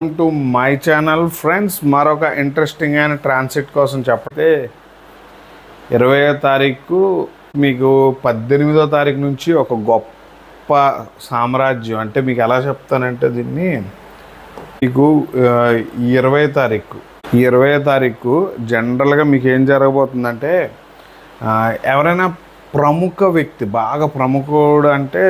Welcome to my channel friends. మరొక interesting అయిన transit కోసం చెప్పతే 20వ తారీఖు మీకు 18వ తారీఖు నుంచి ఒక గొప్ప సామ్రాజ్యం, అంటే మీకు ఎలా చెప్తానంటే దీన్ని మీకు 20వ తారీఖు జనరల్గా మీకు ఏం జరగబోతుందంటే ఎవరైనా ప్రముఖ వ్యక్తి, బాగా ప్రముఖుడు అంటే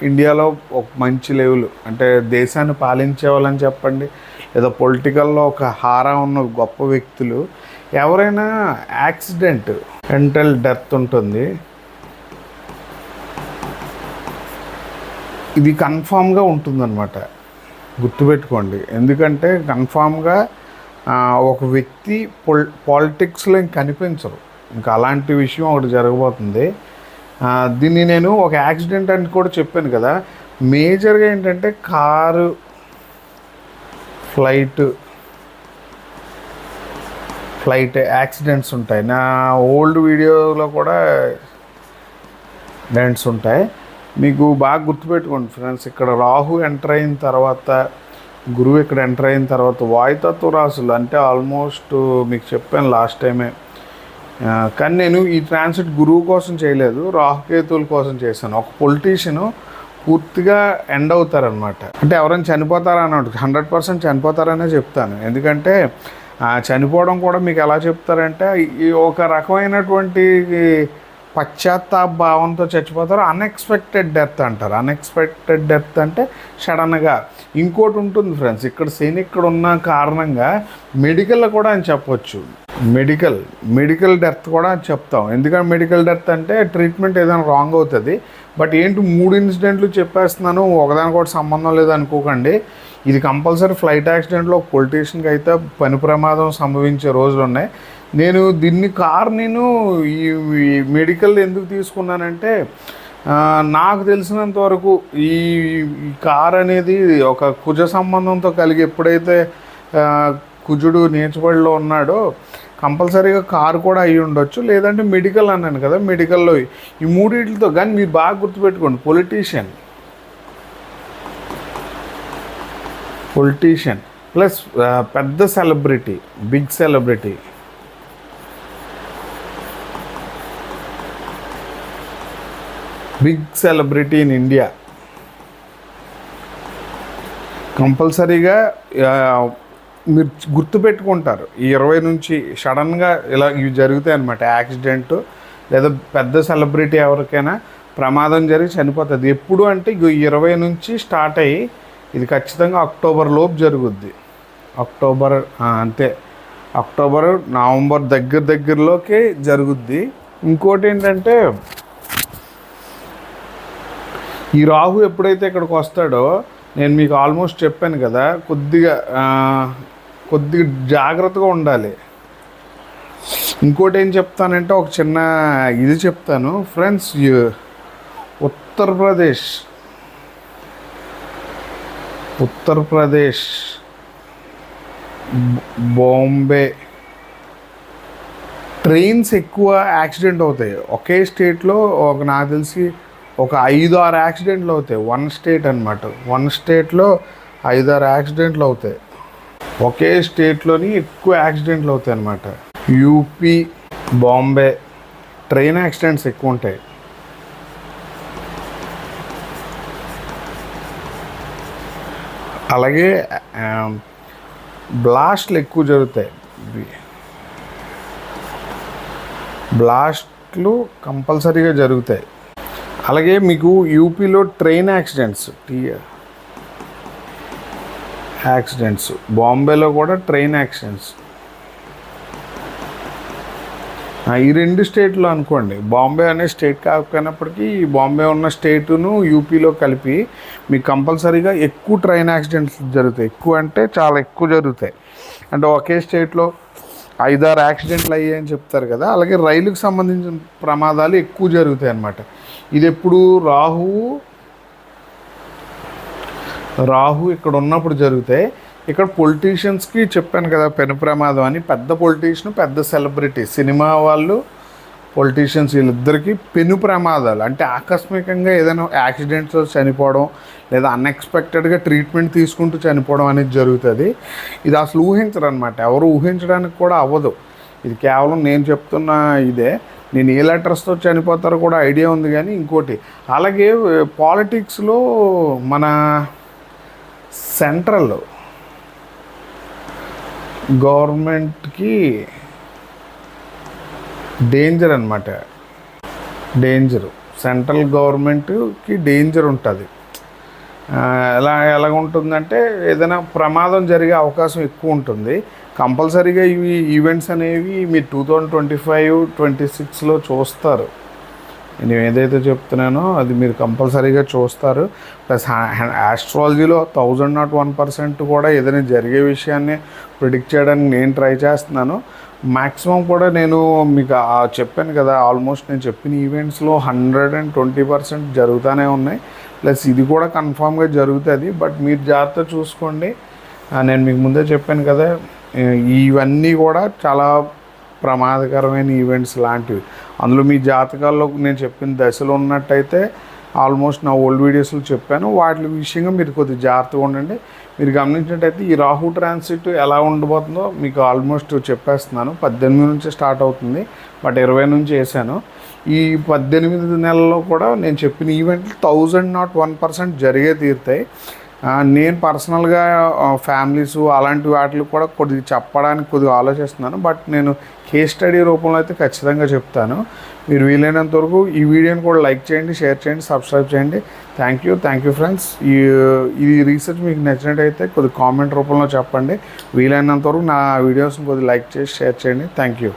ఇండియాలో ఒక మంచి లెవెల్, అంటే దేశాన్ని పాలించే వాళ్ళని చెప్పండి, లేదా పొలిటికల్లో ఒక హారా ఉన్న గొప్ప వ్యక్తులు ఎవరైనా యాక్సిడెంట్, మెంటల్ డెత్ ఉంటుంది. ఇది కన్ఫామ్గా ఉంటుందన్నమాట, గుర్తుపెట్టుకోండి. ఎందుకంటే కన్ఫామ్గా ఒక వ్యక్తి పాలిటిక్స్లో ఇంక కనిపించరు, ఇంకా అలాంటి విషయం ఒకటి జరగబోతుంది. దీన్ని నేను ఒక యాక్సిడెంట్ అని కూడా చెప్పాను కదా. మేజర్గా ఏంటంటే కారు, ఫ్లైట్ యాక్సిడెంట్స్ ఉంటాయి. నా ఓల్డ్ వీడియోలో కూడా యాక్సిడెంట్స్ ఉంటాయి. మీకు బాగా గుర్తుపెట్టుకోండి ఫ్రెండ్స్, ఇక్కడ రాహు ఎంటర్ అయిన తర్వాత, గురువు ఇక్కడ ఎంటర్ అయిన తర్వాత వాయుతత్వ రాశులు, అంటే ఆల్మోస్ట్ మీకు చెప్పాను లాస్ట్ టైమే. కానీ నేను ఈ ట్రాన్సిట్ గురువు కోసం చేయలేదు, రాహుకేతువుల కోసం చేశాను. ఒక పొలిటీషియను పూర్తిగా ఎండ్ అవుతారనమాట, అంటే ఎవరైనా చనిపోతారా అన్నట్టు 100% చనిపోతారనే చెప్తాను. ఎందుకంటే చనిపోవడం కూడా మీకు ఎలా చెప్తారంటే ఈ ఒక రకమైనటువంటి పశ్చాత్తాప భావంతో చచ్చిపోతారు. అన్ఎక్స్పెక్టెడ్ డెత్ అంటారు. అన్ఎక్స్పెక్టెడ్ డెత్ అంటే సడన్గా. ఇంకోటి ఉంటుంది ఫ్రెండ్స్, ఇక్కడ శని ఇక్కడ ఉన్న కారణంగా మెడికల్లో కూడా అని చెప్పొచ్చు. మెడికల్ డెత్ కూడా చెప్తాం. ఎందుకంటే మెడికల్ డెత్ అంటే ట్రీట్మెంట్ ఏదైనా రాంగ్ అవుతుంది. బట్ ఏంటి 3 ఇన్సిడెంట్లు చెప్పేస్తున్నాను, ఒకదానికొకటి సంబంధం లేదనుకోకండి. ఇది కంపల్సరీ ఫ్లైట్ యాక్సిడెంట్లో ఒక పొలిటీషియన్కి అయితే పని ప్రమాదం సంభవించే రోజులు ఉన్నాయి. నేను నేను ఈ మెడికల్ ఎందుకు తీసుకున్నానంటే నాకు తెలిసినంత వరకు ఈ కార్ అనేది ఒక కుజ సంబంధంతో కలిగి, ఎప్పుడైతే కుజుడు నీచబడిలో ఉన్నాడో కంపల్సరీగా కారు కూడా అయ్యి ఉండొచ్చు, లేదంటే మెడికల్ అన్నాను కదా. మెడికల్లో ఈ మూడింటితో కానీ మీరు బాగా గుర్తుపెట్టుకోండి, పొలిటీషియన్ ప్లస్ పెద్ద celebrity, big celebrity in India కంపల్సరీగా మీరు గుర్తుపెట్టుకుంటారు. ఈ 20 నుంచి సడన్గా ఇలా ఇవి జరుగుతాయి అన్నమాట, యాక్సిడెంట్ లేదా పెద్ద సెలబ్రిటీ ఎవరికైనా ప్రమాదం జరిగి చనిపోతుంది. ఎప్పుడు అంటే 20 నుంచి స్టార్ట్ అయ్యి ఇది ఖచ్చితంగా అక్టోబర్ లోపు జరుగుద్ది. అక్టోబర్ నవంబర్ దగ్గరలోకే జరుగుద్ది. ఇంకోటి ఏంటంటే ఈ రాహు ఎప్పుడైతే ఇక్కడికి వస్తాడో, నేను మీకు ఆల్మోస్ట్ చెప్పాను కదా, కొద్దిగా జాగ్రత్తగా ఉండాలి. ఇంకోటి ఏం చెప్తానంటే ఒక చిన్న ఇది చెప్తాను ఫ్రెండ్స్. ఉత్తరప్రదేశ్ బాంబే ట్రైన్స్ ఎక్కువ యాక్సిడెంట్ అవుతాయి. ఒకే స్టేట్లో నాకు తెలిసి ఒక 5-6 యాక్సిడెంట్లు అవుతాయి. వన్ స్టేట్లో 5-6 యాక్సిడెంట్లు అవుతాయి. ఒకే స్టేట్లోని ఎక్కువ యాక్సిడెంట్లు అవుతాయి అన్నమాట. యూపీ, బాంబే ట్రైన్ యాక్సిడెంట్స్ ఎక్కువ ఉంటాయి. అలాగే బ్లాస్ట్లు ఎక్కువ జరుగుతాయి. బ్లాస్ట్లు కంపల్సరీగా జరుగుతాయి. అలాగే మీకు యూపీలో ట్రైన్ యాక్సిడెంట్స్, బాంబేలో కూడా ట్రైన్ యాక్సిడెంట్స్. ఈ 2 స్టేట్లో అనుకోండి, బాంబే అనే స్టేట్ కాకపోయినప్పటికీ బాంబే ఉన్న స్టేటును యూపీలో కలిపి మీకు కంపల్సరీగా ఎక్కువ ట్రైన్ యాక్సిడెంట్స్ జరుగుతాయి. ఎక్కువ అంటే చాలా ఎక్కువ జరుగుతాయి. అంటే ఒకే స్టేట్లో 5-6 యాక్సిడెంట్లు అయ్యాయని చెప్తారు కదా, అలాగే రైలుకు సంబంధించిన ప్రమాదాలు ఎక్కువ జరుగుతాయి అన్నమాట. ఇది ఎప్పుడు రాహు ఇక్కడ ఉన్నప్పుడు జరుగుతాయి. ఇక్కడ పొలిటీషియన్స్కి చెప్పాను కదా పెను ప్రమాదం అని. పెద్ద పొలిటీషియన్, పెద్ద సెలబ్రిటీ, సినిమా వాళ్ళు, పొలిటీషియన్స్ వీళ్ళిద్దరికీ పెను ప్రమాదాలు, అంటే ఆకస్మికంగా ఏదైనా యాక్సిడెంట్స్ చనిపోవడం లేదా అన్ఎక్స్పెక్టెడ్గా ట్రీట్మెంట్ తీసుకుంటూ చనిపోవడం అనేది జరుగుతుంది. ఇది అసలు ఊహించరు అనమాట, ఎవరు ఊహించడానికి కూడా అవ్వదు. ఇది కేవలం నేను చెప్తున్న ఇదే. నేను ఏ లెటర్స్తో చనిపోతారో కూడా ఐడియా ఉంది. కానీ ఇంకోటి, అలాగే పాలిటిక్స్లో మన సెంట్రల్ గవర్నమెంట్కి డేంజర్ అనమాట, డేంజరు. సెంట్రల్ గవర్నమెంట్కి డేంజర్ ఉంటుంది. ఎలాగుంటుందంటే ఏదైనా ప్రమాదం జరిగే అవకాశం ఎక్కువ ఉంటుంది. కంపల్సరీగా ఇవి ఈవెంట్స్ అనేవి మీరు 2025, 26లో చూస్తారు. నేను ఏదైతే చెప్తున్నానో అది మీరు కంపల్సరీగా చూస్తారు. ప్లస్ ఆస్ట్రాలజీలో 1001% కూడా ఏదైనా జరిగే విషయాన్ని ప్రిడిక్ట్ చేయడానికి నేను ట్రై చేస్తున్నాను. మ్యాక్సిమం కూడా నేను మీకు చెప్పాను కదా, ఆల్మోస్ట్ నేను చెప్పిన ఈవెంట్స్లో 120% జరుగుతూనే ఉన్నాయి. ప్లస్ ఇది కూడా కన్ఫామ్గా జరుగుతుంది. బట్ మీరు జాగ్రత్త చూసుకోండి. నేను మీకు ముందే చెప్పాను కదా, ఇవన్నీ కూడా చాలా ప్రమాదకరమైన ఈవెంట్స్ లాంటివి. అందులో మీ జాతకాల్లో నేను చెప్పిన దశలు ఉన్నట్టయితే ఆల్మోస్ట్ నా ఓల్డ్ వీడియోస్లో చెప్పాను. వాటి విషయంగా మీరు కొద్దిగా జాగ్రత్తగా ఉండండి. మీరు గమనించినట్టయితే ఈ రాహు ట్రాన్సిట్ ఎలా ఉండబోతుందో మీకు ఆల్మోస్ట్ చెప్పేస్తున్నాను. 18 నుంచి స్టార్ట్ అవుతుంది, బట్ 20 నుంచి వేసాను. ఈ 18 నెలల్లో కూడా నేను చెప్పిన ఈవెంట్లు 1001% జరిగే తీరుతాయి. నేను పర్సనల్గా ఫ్యామిలీస్ అలాంటి వాటికి కూడా కొద్దిగా చెప్పడానికి కొద్దిగా ఆలోచిస్తున్నాను. బట్ నేను కేస్ స్టడీ రూపంలో అయితే ఖచ్చితంగా చెప్తాను. మీరు వీలైనంత వరకు ఈ వీడియోని కూడా లైక్ చేయండి, షేర్ చేయండి, సబ్స్క్రైబ్ చేయండి. Thank you friends. ఈ రీసెర్చ్ మీకు నచ్చినట్టయితే కొద్దిగా కామెంట్ రూపంలో చెప్పండి. వీలైనంత వరకు నా వీడియోస్ని కొద్దిగా లైక్ చేసి షేర్ చేయండి. Thank you.